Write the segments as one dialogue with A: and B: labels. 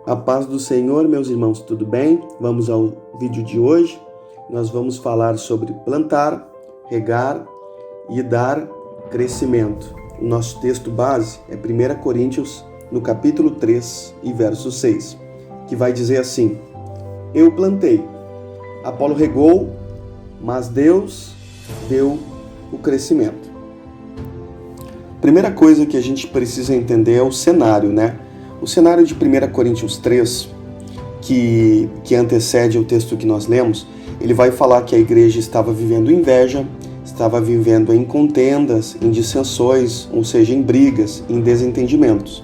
A: A paz do Senhor, meus irmãos, tudo bem? Vamos ao vídeo de hoje. Nós vamos falar sobre plantar, regar e dar crescimento. O nosso texto base é 1 Coríntios, no capítulo 3 e verso 6, que vai dizer assim: Eu plantei, Apolo regou, mas Deus deu o crescimento. Primeira coisa que a gente precisa entender é o cenário, né? O cenário de 1 Coríntios 3, que antecede o texto que nós lemos, ele vai falar que a igreja estava vivendo inveja, estava vivendo em contendas, em dissensões, ou seja, em brigas, em desentendimentos.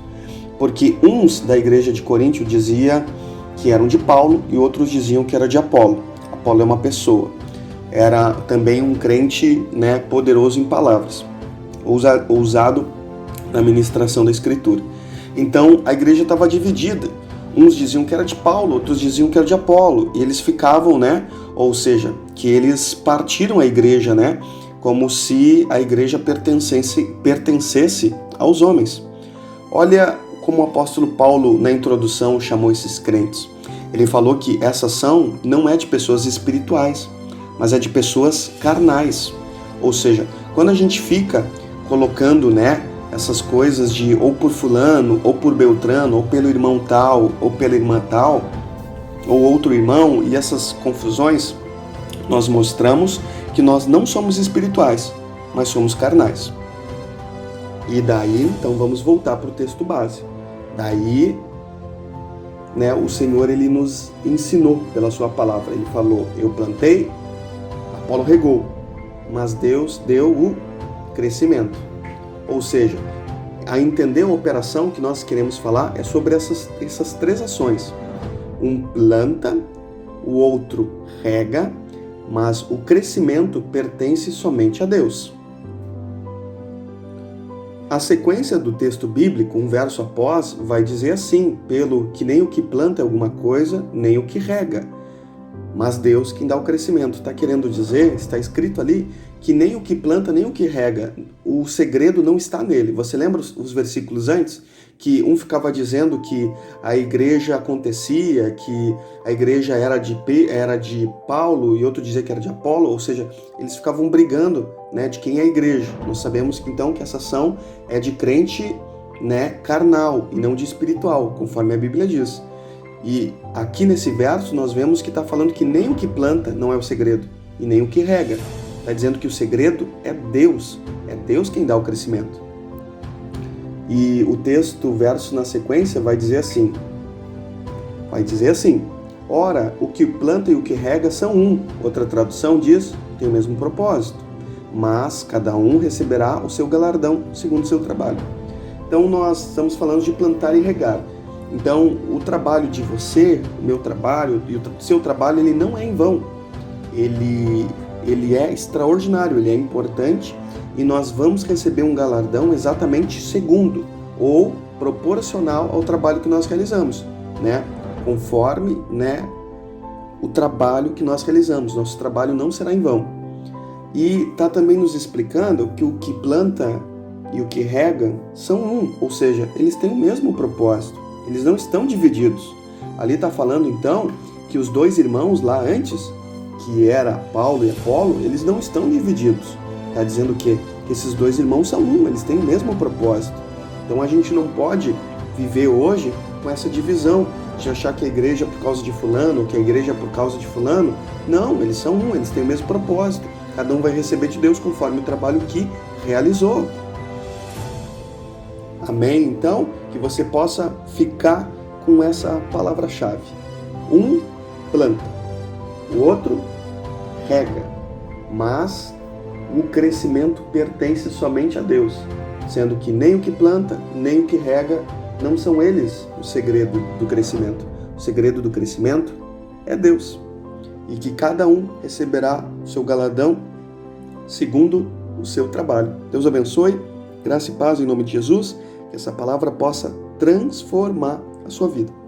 A: Porque uns da igreja de Coríntio diziam que eram de Paulo e outros diziam que era de Apolo. Apolo é uma pessoa. Era também um crente, poderoso em palavras, ousado na ministração da Escritura. Então, a igreja estava dividida. Uns diziam que era de Paulo, outros diziam que era de Apolo. E eles ficavam, ou seja, que eles partiram a igreja, como se a igreja pertencesse aos homens. Olha como o apóstolo Paulo, na introdução, chamou esses crentes. Ele falou que essa ação não é de pessoas espirituais, mas é de pessoas carnais. Ou seja, quando a gente fica colocando, essas coisas de ou por fulano, ou por Beltrano, ou pelo irmão tal, ou pela irmã tal, ou outro irmão, e essas confusões, nós mostramos que nós não somos espirituais, mas somos carnais. E daí, então, vamos voltar para o texto base. Daí, o Senhor, ele nos ensinou pela sua palavra. Ele falou: eu plantei, Apolo regou, mas Deus deu o crescimento. Ou seja, a entender a operação que nós queremos falar é sobre essas três ações. Um planta, o outro rega, mas o crescimento pertence somente a Deus. A sequência do texto bíblico, um verso após, vai dizer assim: pelo que nem o que planta é alguma coisa, nem o que rega, mas Deus quem dá o crescimento. Está querendo dizer, está escrito ali, que nem o que planta, nem o que rega, o segredo não está nele. Você lembra os versículos antes? Que um ficava dizendo que a igreja acontecia, que a igreja era de Paulo, e outro dizia que era de Apolo, ou seja, eles ficavam brigando, de quem é a igreja. Nós sabemos que então que essa ação é de crente, carnal, e não de espiritual, conforme a Bíblia diz. E aqui nesse verso nós vemos que está falando que nem o que planta não é o segredo, e nem o que rega. Está dizendo que o segredo é Deus quem dá o crescimento. E o texto, o verso na sequência vai dizer assim: ora, o que planta e o que rega são um. Outra tradução diz, tem o mesmo propósito, mas cada um receberá o seu galardão segundo o seu trabalho. Então nós estamos falando de plantar e regar. Então o trabalho de você, o meu trabalho e o seu trabalho, ele não é em vão. Ele é extraordinário, ele é importante, e nós vamos receber um galardão exatamente segundo ou proporcional ao trabalho que nós realizamos, conforme, o trabalho que nós realizamos. Nosso trabalho não será em vão. E está também nos explicando que o que planta e o que rega são um, ou seja, eles têm o mesmo propósito, eles não estão divididos. Ali está falando então que os dois irmãos lá antes, que era Paulo e Apolo, eles não estão divididos. Está dizendo que esses dois irmãos são um, eles têm o mesmo propósito. Então a gente não pode viver hoje com essa divisão, de achar que a igreja é por causa de fulano, ou que a igreja é por causa de fulano. Não, eles são um, eles têm o mesmo propósito. Cada um vai receber de Deus conforme o trabalho que realizou. Amém? Então, que você possa ficar com essa palavra-chave. Um planta, o outro rega, mas o crescimento pertence somente a Deus, sendo que nem o que planta, nem o que rega, não são eles o segredo do crescimento. O segredo do crescimento é Deus, e que cada um receberá o seu galardão segundo o seu trabalho. Deus abençoe, graça e paz em nome de Jesus, que essa palavra possa transformar a sua vida.